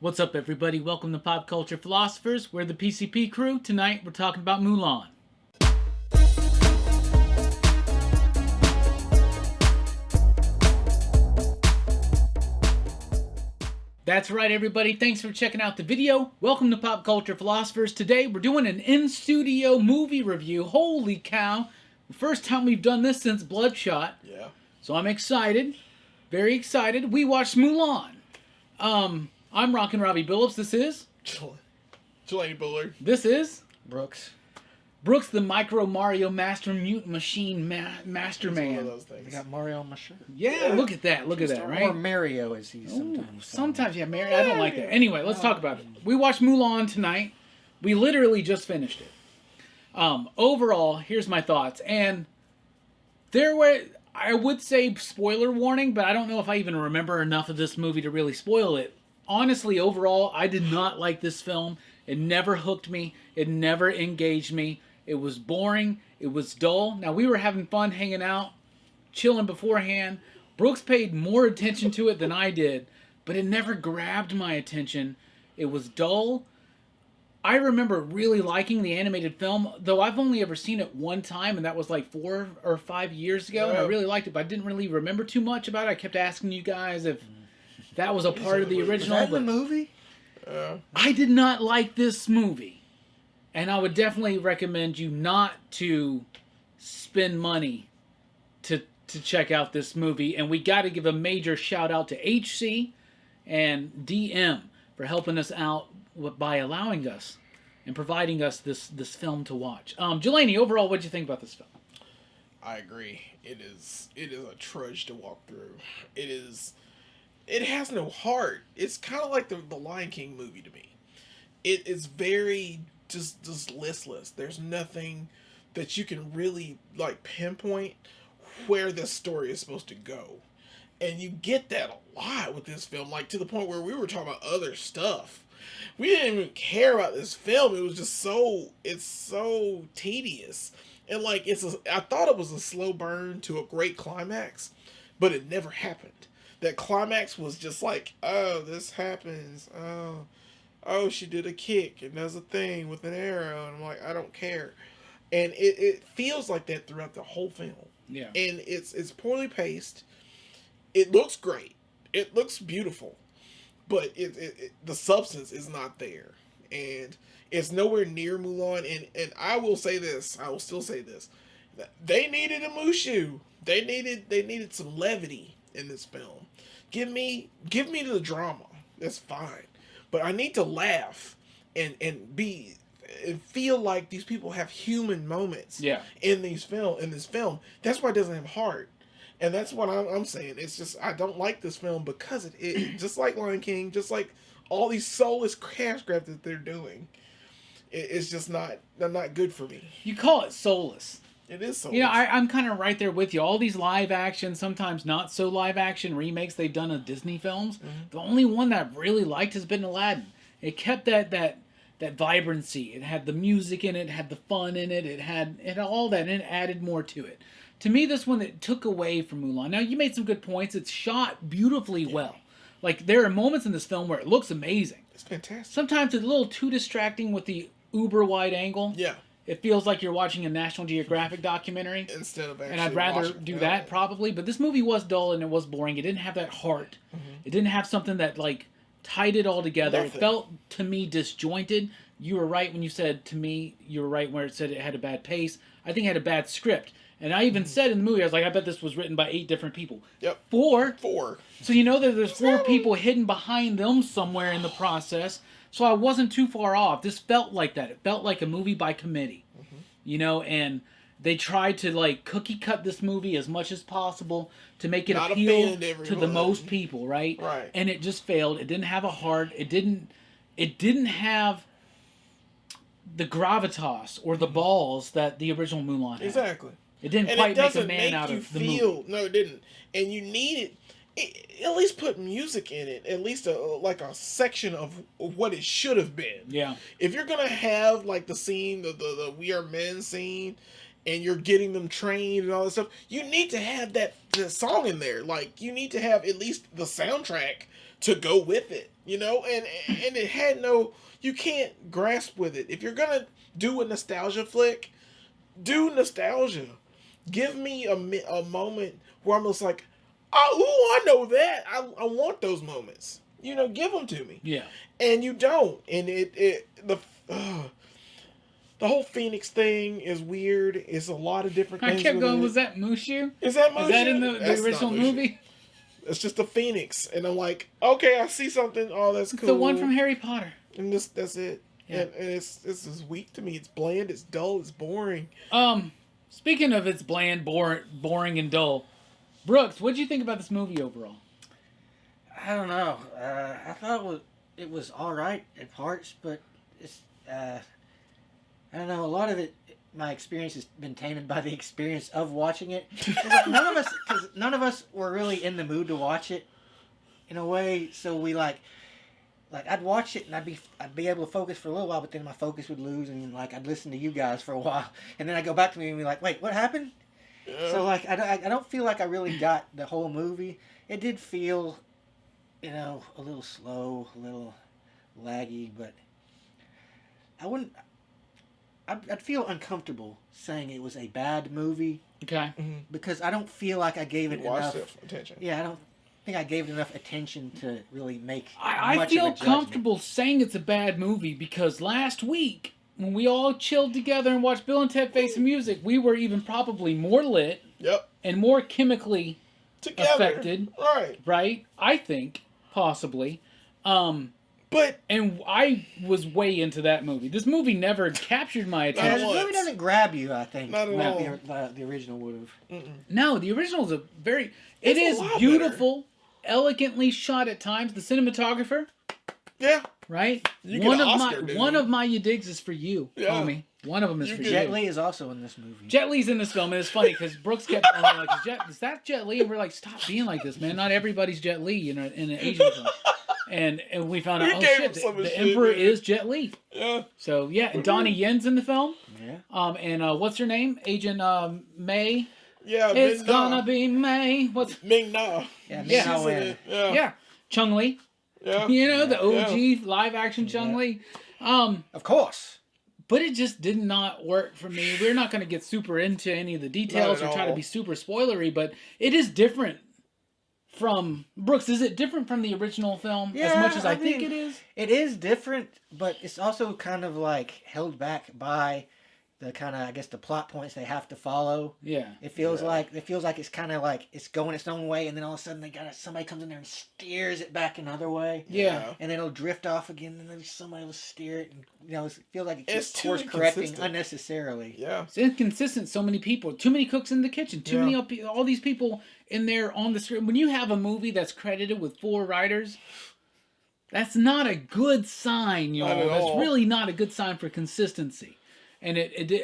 What's up, everybody? Welcome to Pop Culture Philosophers. We're the PCP crew. Tonight, we're talking about Mulan. That's right, everybody. Thanks for checking out the video. Welcome to Pop Culture Philosophers. Today, we're doing an in-studio movie review. Holy cow. The first time we've done this since Bloodshot. Yeah. So I'm excited. Very excited. We watched Mulan. I'm Rockin Robbie Billups. This is... Jelani Bullard. This is... Brooks, the Micro Mario Master Mutant Machine Master It's Man. one of those things. I got Mario on my shirt. Yeah, look at that. Look at that, Or right? Mario, as he sometimes Ooh, calls sometimes, yeah, Mary. I don't like that. Anyway, let's talk about it. We watched Mulan tonight. We literally just finished it. Overall, here's my thoughts. And there were, I would say spoiler warning, but I don't know if I even remember enough of this movie to really spoil it. Honestly, overall, I did not like this film. It never hooked me. It never engaged me. It was boring. It was dull. Now, we were having fun hanging out, chilling beforehand. Brooks paid more attention to it than I did, but it never grabbed my attention. It was dull. I remember really liking the animated film, though I've only ever seen it one time, and that was like 4 or 5 years ago, and I really liked it, but I didn't really remember too much about it. I kept asking you guys if that was a part of the original. Was that in the movie? I did not like this movie. And I would definitely recommend you not to spend money to check out this movie. And we got to give a major shout out to HC and DM for helping us out by allowing us and providing us this film to watch. Jelani, overall, what did you think about this film? I agree. It is a trudge to walk through. It has no heart. It's kind of like the Lion King movie to me. It is very just listless. There's nothing that you can really like pinpoint where this story is supposed to go. And you get that a lot with this film, like to the point where we were talking about other stuff. We didn't even care about this film. It was just it's so tedious. And like I thought it was a slow burn to a great climax, but it never happened. That climax was just like, oh, this happens. Oh, she did a kick and does a thing with an arrow. And I'm like, I don't care. And it feels like that throughout the whole film. Yeah. And it's poorly paced. It looks great. It looks beautiful. But the substance is not there. And it's nowhere near Mulan. And I will say this. I will still say this. They needed a Mushu. They needed some levity in this film. Give me the drama. That's fine. But I need to laugh and feel like these people have human moments in this film. That's why it doesn't have heart. And that's what I'm saying. It's just I don't like this film because it just like Lion King, just like all these soulless cash grabs that they're doing. It's just not good for me. You call it soulless. It is soulless. You know, I'm kind of right there with you. All these live action, sometimes not so live action remakes they've done of Disney films, the only one that I've really liked has been Aladdin. It kept that vibrancy. It had the music in it, had the fun in it, it had all that, and it added more to it. To me, this one, it took away from Mulan. Now, you made some good points. It's shot beautifully well. Like, there are moments in this film where it looks amazing. It's fantastic. Sometimes it's a little too distracting with the uber wide angle. Yeah. It feels like you're watching a National Geographic documentary. Instead of actually and I'd rather do that, probably. But this movie was dull and it was boring. It didn't have that heart. It didn't have something that, like, tied it all together. Nothing. It felt, to me, disjointed. You were right when you said, to me, you were right where it said it had a bad pace. I think it had a bad script. And I even said in the movie, I was like, I bet this was written by 8 different people. Yep. 4. So you know that there's 4 people hidden behind them somewhere in the process. So I wasn't too far off. This felt like that. It felt like a movie by committee. You know, and they tried to, like, cookie cut this movie as much as possible to make it appeal to the most people, right? Right. And it just failed. It didn't have a heart. It didn't have the gravitas or the balls that the original Mulan had. Exactly. It didn't quite make a man out of the movie. No, it didn't. And you needed at least put music in it. At least like a section of what it should have been. Yeah. If you're gonna have like the scene, the We Are Men scene, and you're getting them trained and all this stuff, you need to have the song in there. Like, you need to have at least the soundtrack to go with it, and it had no, you can't grasp with it. If you're gonna do a nostalgia flick, do nostalgia. Give me a moment where I'm just like, oh, I know that. I want those moments. Give them to me. Yeah. And you don't. And the whole Phoenix thing is weird. It's a lot of different things. I kept going, it. was that Mushu? Is that Mushu? Is that in the That's original not Mushu. movie? It's just a phoenix. And I'm like, okay, I see something. Oh, that's cool. The one from Harry Potter. And that's it. Yeah. And it's is weak to me. It's bland. It's dull. It's boring. Speaking of it's bland, boring, and dull, Brooks, what did you think about this movie overall? I don't know. I thought it was all right at parts, but it's I don't know. A lot of it, my experience has been tainted by the experience of watching it. None of us were really in the mood to watch it, in a way. So we like I'd watch it and I'd be able to focus for a little while, but then my focus would lose, and I'd listen to you guys for a while, and then I'd go back to me and be like, wait, what happened? Yeah. So I don't feel like I really got the whole movie. It did feel, a little slow, a little laggy, but I'd feel uncomfortable saying it was a bad movie. Okay. Because I don't feel like I gave it enough attention. Yeah, I don't think I gave it enough attention to really make I feel comfortable saying it's a bad movie because last week, when we all chilled together and watched Bill and Ted Face the Music, we were even probably more lit. Yep. And more chemically affected. Right. I think, possibly. But and I was way into that movie. This movie never captured my attention. This movie doesn't grab you, I think. Not at all. The original would have. No, the original is it is beautiful, elegantly shot at times. The cinematographer. Yeah. Right? You get an Oscar, one of my you digs is for you, homie. One of them is for you. Jet Li is also in this movie. Jet Li's in this film, and it's funny because Brooks kept telling me, like, is that Jet Li? And we're like, stop being like this, man. Not everybody's Jet Li in an Asian film. And we found out, the Emperor is Jet Li. Yeah. So, yeah, and Donnie Yen's in the film. Yeah. And what's her name? Agent May. Yeah, It's gonna be May. What's Ming Na? Yeah. Yeah. Chung Li. Yeah. The OG live action Chung Li. Of course. But it just did not work for me. We're not going to get super into any of the details or try to be super spoilery, but it is different from... Brooks, is it different from the original film as much as I think it is? It is different, but it's also kind of held back by the kind of, I guess, the plot points they have to follow. Yeah. It feels like it's kind of it's going its own way, and then all of a sudden somebody comes in there and steers it back another way. Yeah. And then it'll drift off again, and then somebody will steer it, and it feels like it's too course correcting unnecessarily. Yeah. It's inconsistent. So many people, too many cooks in the kitchen, too many all these people in there on the screen. When you have a movie that's credited with 4 writers, that's not a good sign, y'all. That's really not a good sign for consistency. And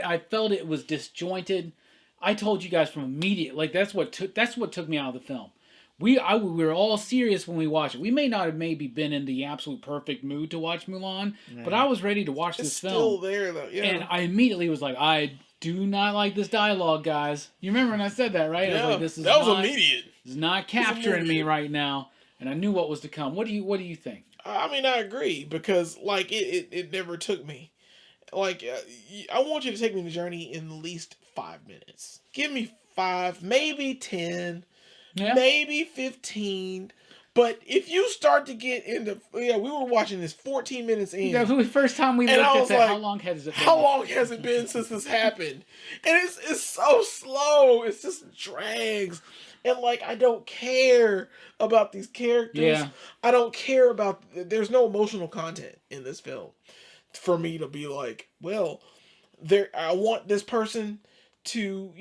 I felt it was disjointed. I told you guys from immediate, that's what took me out of the film. We were all serious when we watched it. We may not have maybe been in the absolute perfect mood to watch Mulan, but I was ready to watch this film. It's still there though, yeah. And I immediately was like, I do not like this dialogue, guys. You remember when I said that, right? Yeah, I was like, that was immediate. This is not capturing me right now, and I knew what was to come. What do you think? I mean, I agree because it never took me. I want you to take me on the journey in at least 5 minutes. Give me 5, maybe 10, maybe 15. But if you start to get into, we were watching this 14 minutes in. Yeah, the first time we looked at that, how long has it been? How long has it been since this happened? And it's so slow. It just drags. And I don't care about these characters. Yeah. I don't care about, there's no emotional content in this film for me to be like, well, I want this person to,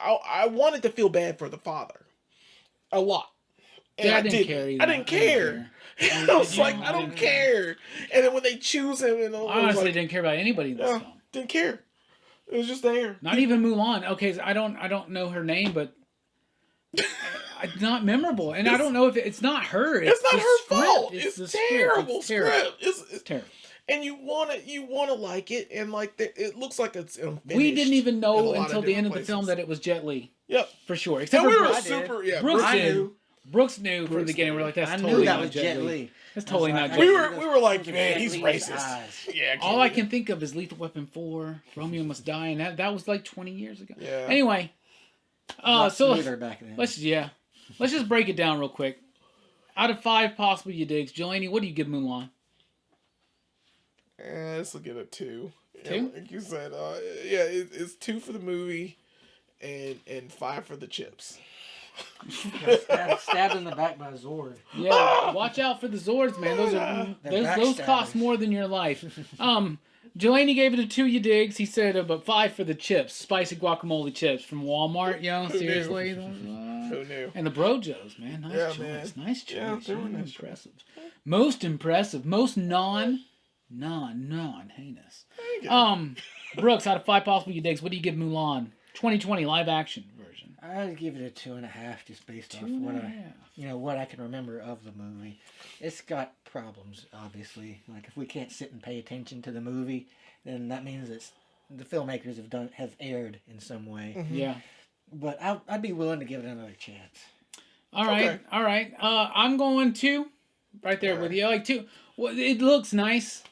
I wanted to feel bad for the father a lot. And I didn't care either. I didn't care. I was like, I don't care. And then when they choose him, I honestly didn't care about anybody in this film. Didn't care. It was just there. Not even Mulan. Okay, so I don't know her name, but it's not memorable, and I don't know if it's not her. It's not her fault. It's terrible script. It's terrible. And you want to like it, and it looks like it's we didn't even know until the end of the film that it was Jet Li. Yep, for sure. Except and for we were super. Yeah, Brooks I knew. Brooks knew from the beginning. We're like, that's I totally knew that not was Jet Li. That's totally not Jet We Li. were like, Those are man, Jet he's Li's racist. eyes. Yeah. All I can think of is Lethal Weapon 4, Romeo Must Die, and that was like 20 years ago. Yeah. Anyway, Lot so smoother back then. let's just break it down real quick. Out of 5 possible you digs, Jelani, what do you give Mulan? Let's look at a 2. 2? Yeah, like you said, it's 2 for the movie, and 5 for the chips. Stabbed in the back by Zord. Yeah, watch out for the Zords, man. Those cost more than your life. Jelani gave it a 2 you digs. He said about 5 for the chips, spicy guacamole chips from Walmart. Yo, seriously. Who knew? And the Brojos, man. Nice choice. Man. Nice choice. Yeah, they were Really nice impressive. Most impressive. Most non-heinous. Brooks, out of 5 possible you digs, what do you give Mulan? 2020 live action version. I'd give it a 2.5 just based off what I can remember of the movie. It's got problems, obviously. Like if we can't sit and pay attention to the movie, then that means that the filmmakers have erred in some way. Mm-hmm. Yeah. But I'd be willing to give it another chance. All right. I'm going 2. Right there with you. I like 2. Well, it looks nice.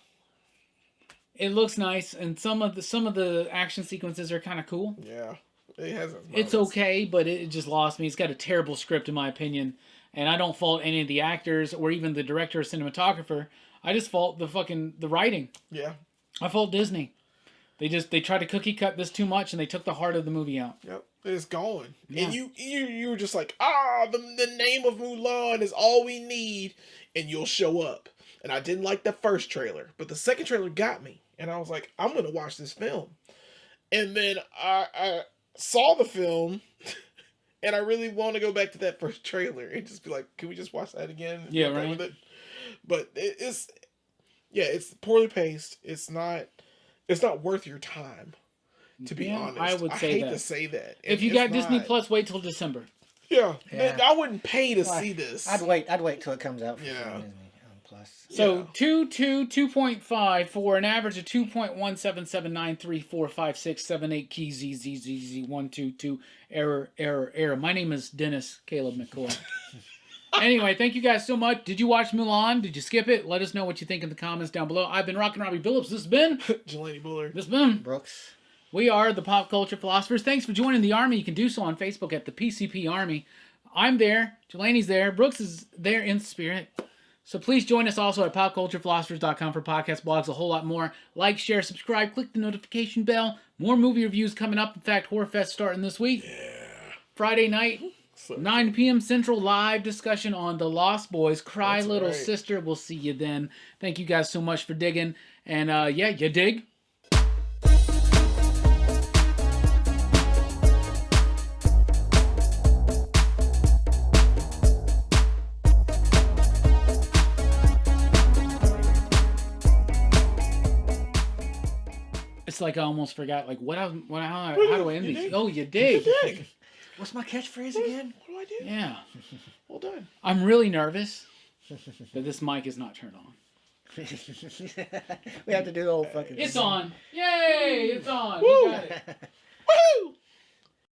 It looks nice, and some of the action sequences are kind of cool. Yeah, it has its moments. It's okay, but it just lost me. It's got a terrible script, in my opinion, and I don't fault any of the actors or even the director or cinematographer. I just fault the writing. Yeah. I fault Disney. They tried to cookie cut this too much, and they took the heart of the movie out. Yep. It's gone. Yeah. And you were just like, the name of Mulan is all we need, and you'll show up. And I didn't like the first trailer, but the second trailer got me. And I was like, I'm going to watch this film. And then I saw the film, and I really want to go back to that first trailer and just be like, can we just watch that again? Yeah, right. With it? But it's poorly paced. It's not worth your time, to be honest. I would say I hate to say that. If you got Disney Plus, wait till December. Yeah. I wouldn't pay to see this. I'd wait till it comes out for Disney Plus. So 2.5 for an average of 2.177934567 key ZZZZ122 error. My name is Dennis Caleb McCoy. Anyway, thank you guys so much. Did you watch Mulan? Did you skip it? Let us know what you think in the comments down below. I've been Rockin Robbie Billups. This has been Jelani Bullard. This has been Brooks. We are the Pop Culture Philosophers. Thanks for joining the Army. You can do so on Facebook at the PCP Army. I'm there. Jelani's there. Brooks is there in spirit. So please join us also at popculturephilosophers.com for podcasts, blogs, a whole lot more. Like, share, subscribe, click the notification bell. More movie reviews coming up. In fact, Horror Fest starting this week. Yeah. Friday night, 9 p.m. Central, live discussion on The Lost Boys. Cry That's Little right. Sister. We'll see you then. Thank you guys so much for digging. And you dig? It's like I almost forgot. Like how do I end these? Oh, you dig? What's my catchphrase again? What do I do? Yeah. Well done. I'm really nervous that this mic is not turned on. We have to do the whole fucking. It's on. Yay! It's on. Woo! We got it. Woohoo!